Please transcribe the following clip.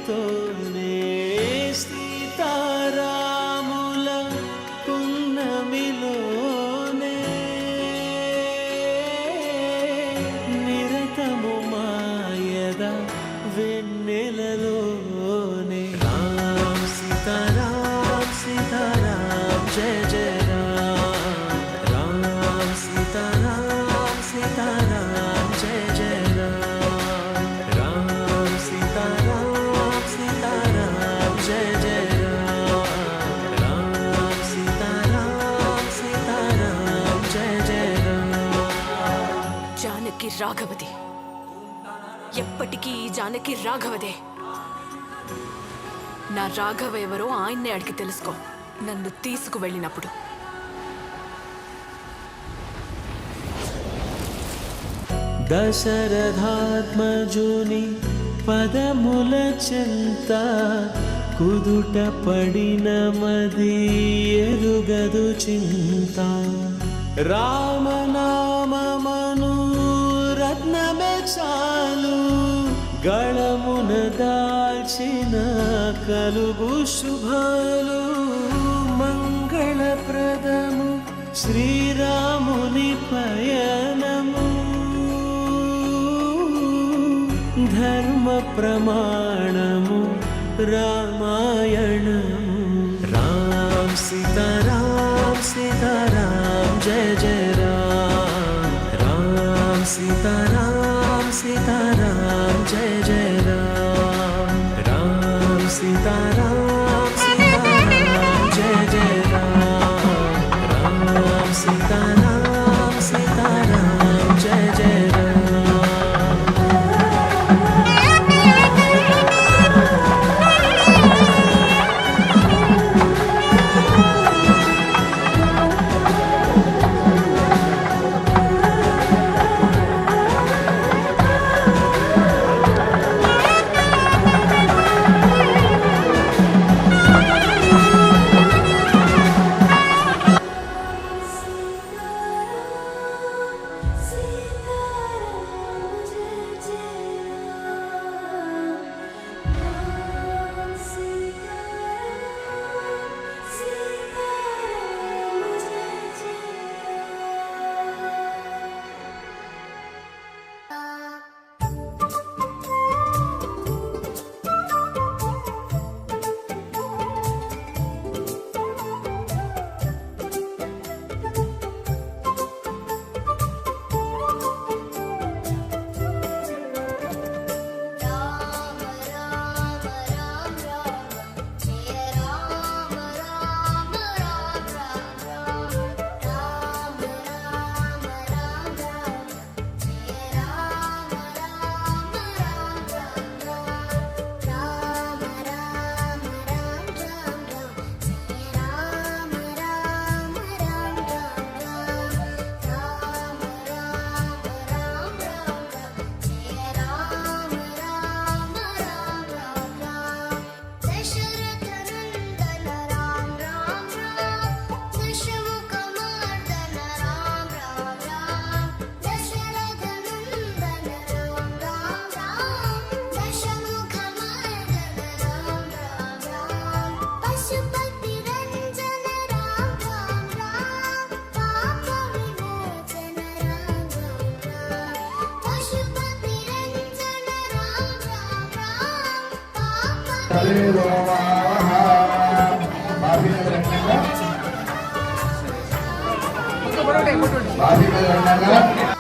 వెలుగుతోనే సీతారాముల పున్నమిలోనే నిరతము మాయద వెన్నెలలోనే రామ్ సీతారాం సీతారాం జయ జయ రామ్ రామ్ సీతారాం సీతారాం జయ జయ రామ్ సీతారాం సీతారాం జయ జయ రామ్ సీతారాం సీతారాం జయ జయ జానకి రాఘవది, ఎప్పటికీ ఈ జానకి రాఘవదే. నా రాఘవ ఎవరో ఆయన్నే అడిగి తెలుసుకో నన్ను తీసుకువెళ్ళినప్పుడు. దశరథాత్మజుని పదముల చెంత కుదుట పడిన మది ఎరుగదు చింత రామనామమను రత్నమే చాలు గళమున దాల్చిన కలుగు శుభాలు మంగళప్రదము శ్రీరాముని పయనము ధర్మ ప్రమాణము రామాయణము రామ్ సీతారాం సీతారాం జయ జయ రామ్ సీతారాం సీతారాం జయ జయ రామ్ సీతారాం సీతారాం జయ జయ రామ్ సీతారాం సీతారాం జయ జయ బాబీ